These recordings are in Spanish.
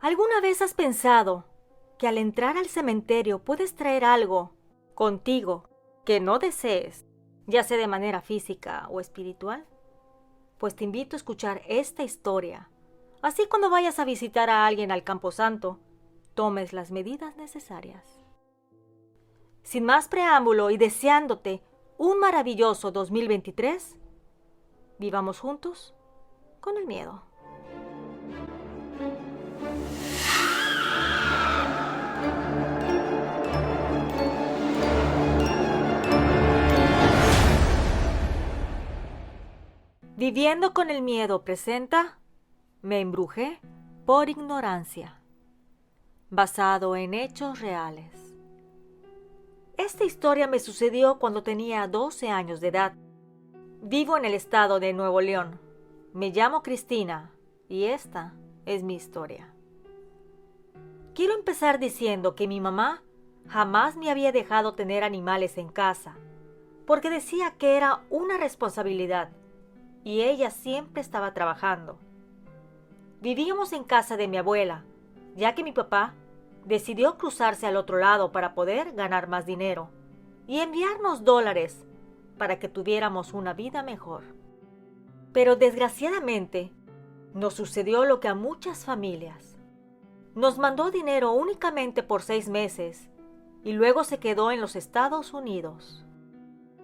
¿Alguna vez has pensado que al entrar al cementerio puedes traer algo contigo que no desees, ya sea de manera física o espiritual? Pues te invito a escuchar esta historia. Así cuando vayas a visitar a alguien al Camposanto, tomes las medidas necesarias. Sin más preámbulo y deseándote un maravilloso 2023, vivamos juntos con el miedo. Viviendo con el miedo presenta Me embrujé por ignorancia, basado en hechos reales. Esta historia me sucedió cuando tenía 12 años de edad. Vivo en el estado de Nuevo León. Me llamo Cristina y esta es mi historia. Quiero empezar diciendo que mi mamá jamás me había dejado tener animales en casa, porque decía que era una responsabilidad y ella siempre estaba trabajando. Vivíamos en casa de mi abuela, ya que mi papá decidió cruzarse al otro lado para poder ganar más dinero y enviarnos dólares para que tuviéramos una vida mejor. Pero desgraciadamente, nos sucedió lo que a muchas familias. Nos mandó dinero únicamente por 6 meses y luego se quedó en los Estados Unidos.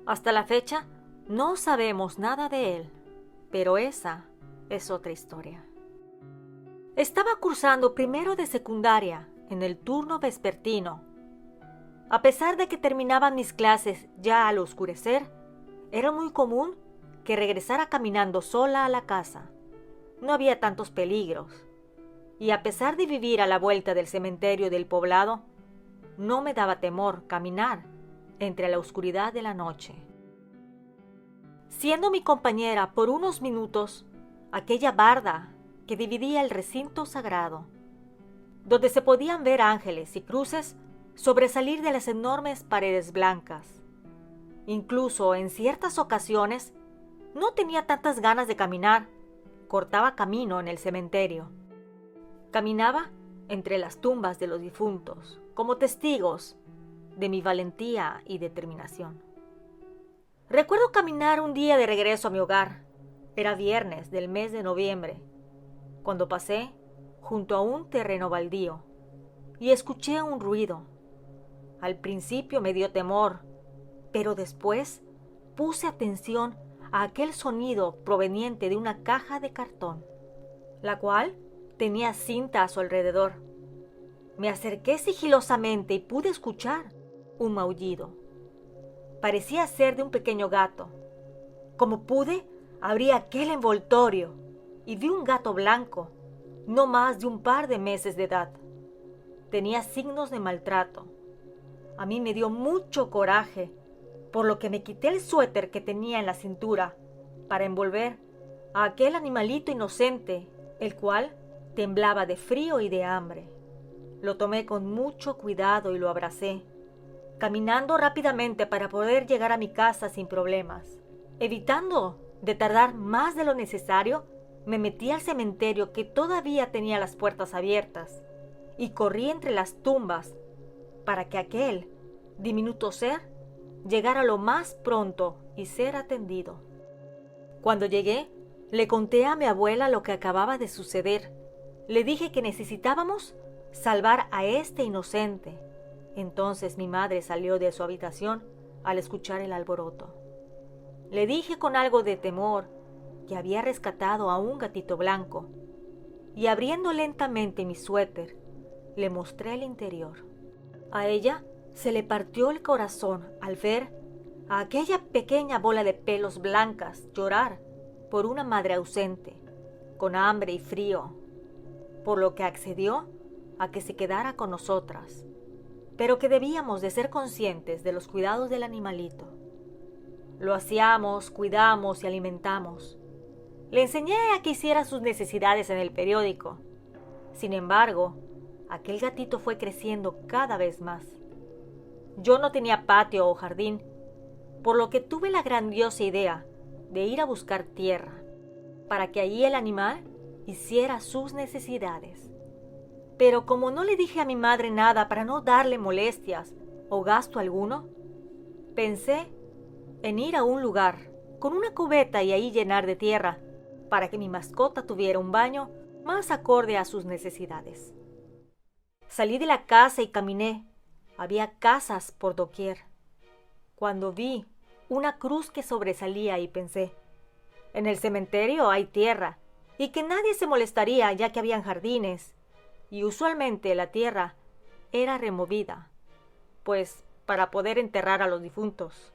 Hasta la fecha, no sabemos nada de él, pero esa es otra historia. Estaba cursando primero de secundaria en el turno vespertino. A pesar de que terminaban mis clases ya al oscurecer, era muy común que regresara caminando sola a la casa. No había tantos peligros. Y a pesar de vivir a la vuelta del cementerio del poblado, no me daba temor caminar entre la oscuridad de la noche. Siendo mi compañera por unos minutos aquella barda que dividía el recinto sagrado, donde se podían ver ángeles y cruces sobresalir de las enormes paredes blancas. Incluso en ciertas ocasiones no tenía tantas ganas de caminar, cortaba camino en el cementerio. Caminaba entre las tumbas de los difuntos, como testigos de mi valentía y determinación. Recuerdo caminar un día de regreso a mi hogar. Era viernes del mes de noviembre, cuando pasé junto a un terreno baldío y escuché un ruido. Al principio me dio temor, pero después puse atención a aquel sonido proveniente de una caja de cartón, la cual tenía cinta a su alrededor. Me acerqué sigilosamente y pude escuchar un maullido. Parecía ser de un pequeño gato. Como pude, abrí aquel envoltorio y vi un gato blanco, no más de un par de meses de edad. Tenía signos de maltrato. A mí me dio mucho coraje, por lo que me quité el suéter que tenía en la cintura para envolver a aquel animalito inocente, el cual temblaba de frío y de hambre. Lo tomé con mucho cuidado y lo abracé, caminando rápidamente para poder llegar a mi casa sin problemas. Evitando de tardar más de lo necesario, me metí al cementerio que todavía tenía las puertas abiertas y corrí entre las tumbas para que aquel diminuto ser llegara lo más pronto y ser atendido. Cuando llegué, le conté a mi abuela lo que acababa de suceder. Le dije que necesitábamos salvar a este inocente. Entonces mi madre salió de su habitación al escuchar el alboroto. Le dije con algo de temor que había rescatado a un gatito blanco y abriendo lentamente mi suéter, le mostré el interior. A ella se le partió el corazón al ver a aquella pequeña bola de pelos blancas llorar por una madre ausente, con hambre y frío, por lo que accedió a que se quedara con nosotras, pero que debíamos de ser conscientes de los cuidados del animalito. Lo aseamos, cuidamos y alimentamos. Le enseñé a que hiciera sus necesidades en el periódico. Sin embargo, aquel gatito fue creciendo cada vez más. Yo no tenía patio o jardín, por lo que tuve la grandiosa idea de ir a buscar tierra, para que allí el animal hiciera sus necesidades. Pero como no le dije a mi madre nada para no darle molestias o gasto alguno, pensé en ir a un lugar con una cubeta y ahí llenar de tierra para que mi mascota tuviera un baño más acorde a sus necesidades. Salí de la casa y caminé. Había casas por doquier. Cuando vi una cruz que sobresalía y pensé, en el cementerio hay tierra y que nadie se molestaría ya que habían jardines y usualmente la tierra era removida, pues para poder enterrar a los difuntos.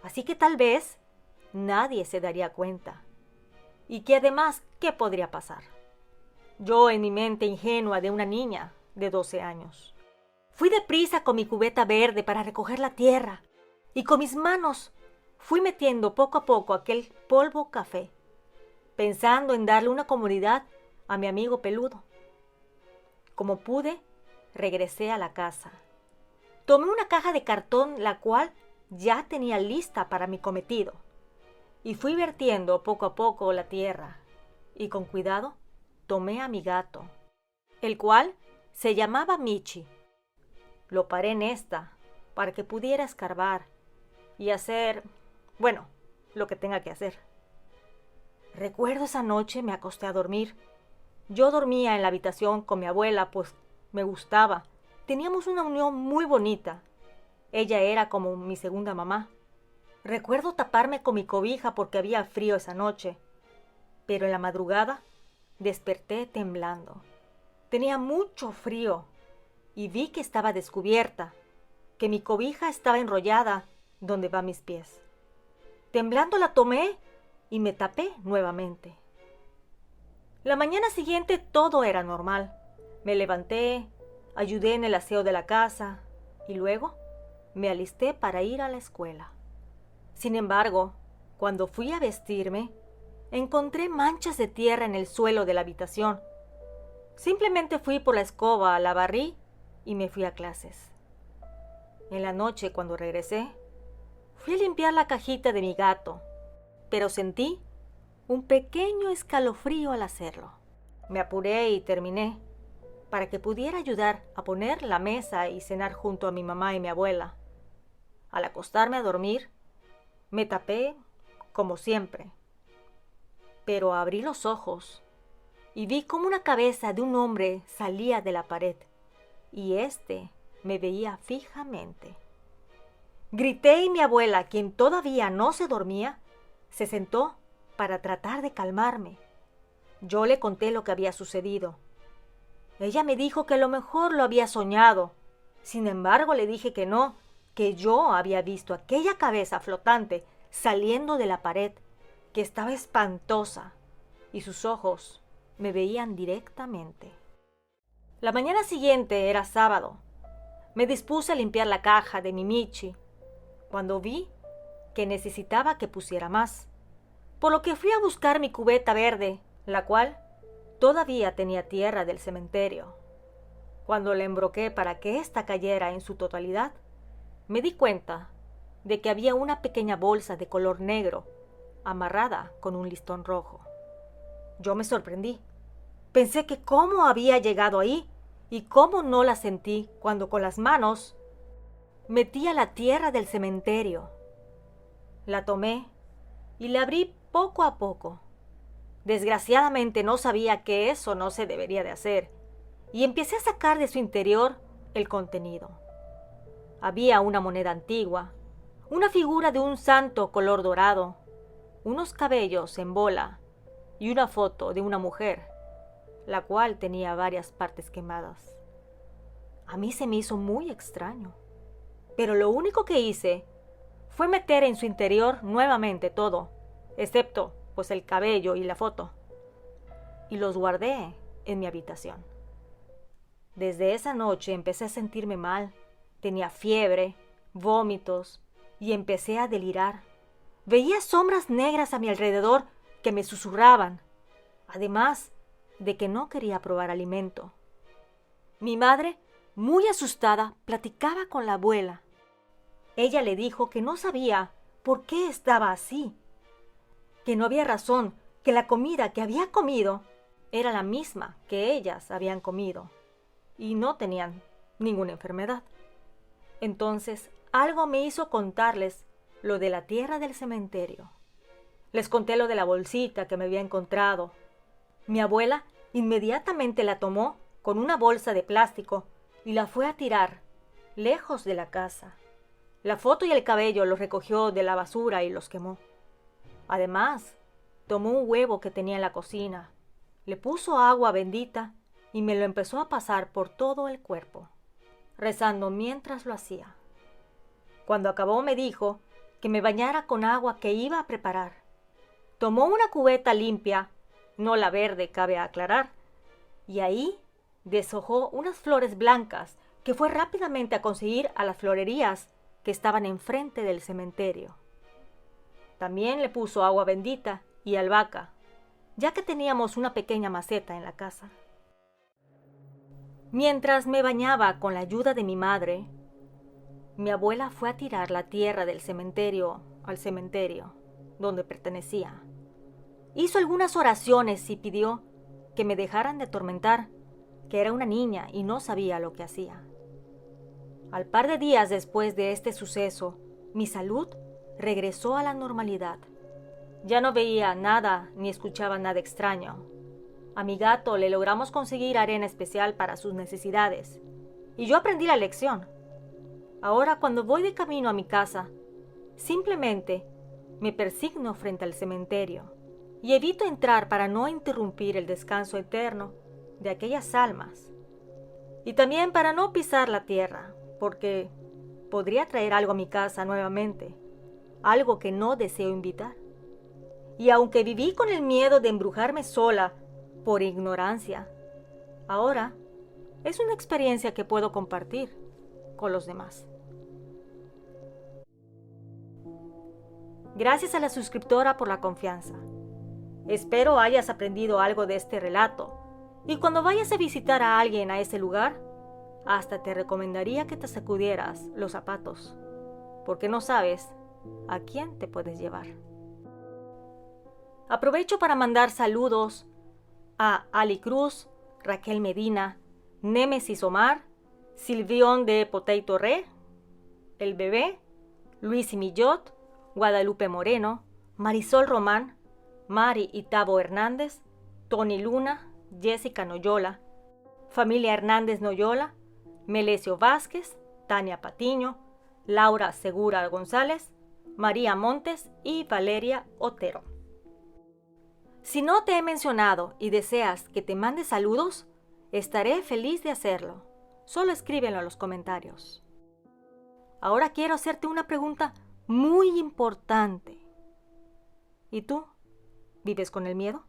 Así que tal vez nadie se daría cuenta. Y que además, ¿qué podría pasar? Yo en mi mente ingenua de una niña de 12 años. Fui deprisa con mi cubeta verde para recoger la tierra y con mis manos fui metiendo poco a poco aquel polvo café, pensando en darle una comodidad a mi amigo peludo. Como pude, regresé a la casa. Tomé una caja de cartón, la cual ya tenía lista para mi cometido, y fui vertiendo poco a poco la tierra, y con cuidado tomé a mi gato, el cual se llamaba Michi. Lo paré en esta para que pudiera escarbar y hacer, bueno, lo que tenga que hacer. Recuerdo esa noche me acosté a dormir. Yo dormía en la habitación con mi abuela, pues me gustaba. Teníamos una unión muy bonita. Ella era como mi segunda mamá. Recuerdo taparme con mi cobija porque había frío esa noche, pero en la madrugada desperté temblando. Tenía mucho frío y vi que estaba descubierta, que mi cobija estaba enrollada donde van mis pies. Temblando la tomé y me tapé nuevamente. La mañana siguiente todo era normal. Me levanté, ayudé en el aseo de la casa y luego me alisté para ir a la escuela. Sin embargo, cuando fui a vestirme, encontré manchas de tierra en el suelo de la habitación. Simplemente fui por la escoba, la barrí y me fui a clases. En la noche, cuando regresé, fui a limpiar la cajita de mi gato, pero sentí un pequeño escalofrío al hacerlo. Me apuré y terminé, para que pudiera ayudar a poner la mesa y cenar junto a mi mamá y mi abuela. Al acostarme a dormir, me tapé como siempre, pero abrí los ojos y vi como una cabeza de un hombre salía de la pared y éste me veía fijamente. Grité y mi abuela, quien todavía no se dormía, se sentó para tratar de calmarme. Yo le conté lo que había sucedido. Ella me dijo que a lo mejor lo había soñado. Sin embargo, le dije que no, que yo había visto aquella cabeza flotante saliendo de la pared, que estaba espantosa, y sus ojos me veían directamente. La mañana siguiente era sábado. Me dispuse a limpiar la caja de mi Michi, cuando vi que necesitaba que pusiera más, por lo que fui a buscar mi cubeta verde, la cual todavía tenía tierra del cementerio. Cuando la embroqué para que ésta cayera en su totalidad, me di cuenta de que había una pequeña bolsa de color negro amarrada con un listón rojo. Yo me sorprendí. Pensé que cómo había llegado ahí y cómo no la sentí cuando con las manos metía la tierra del cementerio. La tomé y la abrí poco a poco. Desgraciadamente no sabía que eso no se debería de hacer y empecé a sacar de su interior el contenido. Había una moneda antigua, una figura de un santo color dorado, unos cabellos en bola y una foto de una mujer, la cual tenía varias partes quemadas. A mí se me hizo muy extraño, pero lo único que hice fue meter en su interior nuevamente todo, excepto pues el cabello y la foto, y los guardé en mi habitación. Desde esa noche empecé a sentirme mal, tenía fiebre, vómitos y empecé a delirar. Veía sombras negras a mi alrededor que me susurraban, además de que no quería probar alimento. Mi madre, muy asustada, platicaba con la abuela. Ella le dijo que no sabía por qué estaba así, que no había razón, que la comida que había comido era la misma que ellas habían comido. y no tenían ninguna enfermedad. Entonces, algo me hizo contarles lo de la tierra del cementerio. Les conté lo de la bolsita que me había encontrado. Mi abuela inmediatamente la tomó con una bolsa de plástico y la fue a tirar lejos de la casa. La foto y el cabello los recogió de la basura y los quemó. Además, tomó un huevo que tenía en la cocina, le puso agua bendita y me lo empezó a pasar por todo el cuerpo, rezando mientras lo hacía. Cuando acabó me dijo que me bañara con agua que iba a preparar. Tomó una cubeta limpia, no la verde, cabe aclarar, y ahí deshojó unas flores blancas que fue rápidamente a conseguir a las florerías que estaban enfrente del cementerio. También le puso agua bendita y albahaca, ya que teníamos una pequeña maceta en la casa. Mientras me bañaba con la ayuda de mi madre, mi abuela fue a tirar la tierra del cementerio al cementerio donde pertenecía. Hizo algunas oraciones y pidió que me dejaran de atormentar, que era una niña y no sabía lo que hacía. Al par de días después de este suceso, mi salud regresó a la normalidad. Ya no veía nada ni escuchaba nada extraño. A mi gato le logramos conseguir arena especial para sus necesidades, y yo aprendí la lección. Ahora, cuando voy de camino a mi casa, simplemente me persigno frente al cementerio y evito entrar para no interrumpir el descanso eterno de aquellas almas. Y también para no pisar la tierra, porque podría traer algo a mi casa nuevamente, algo que no deseo invitar. Y aunque viví con el miedo de embrujarme sola por ignorancia, ahora es una experiencia que puedo compartir con los demás. Gracias a la suscriptora por la confianza. Espero hayas aprendido algo de este relato, y cuando vayas a visitar a alguien a ese lugar, hasta te recomendaría que te sacudieras los zapatos, porque no sabes a quién te puedes llevar. Aprovecho para mandar saludos a Ali Cruz, Raquel Medina, Némesis Omar, Silvión de Potato Re, El Bebé, Luis y Millot, Guadalupe Moreno, Marisol Román, Mari y Tabo Hernández, Tony Luna, Jessica Noyola, Familia Hernández Noyola, Melesio Vázquez, Tania Patiño, Laura Segura González, María Montes y Valeria Otero. Si no te he mencionado y deseas que te mande saludos, estaré feliz de hacerlo. Solo escríbelo en los comentarios. Ahora quiero hacerte una pregunta muy importante. ¿Y tú? ¿Vives con el miedo?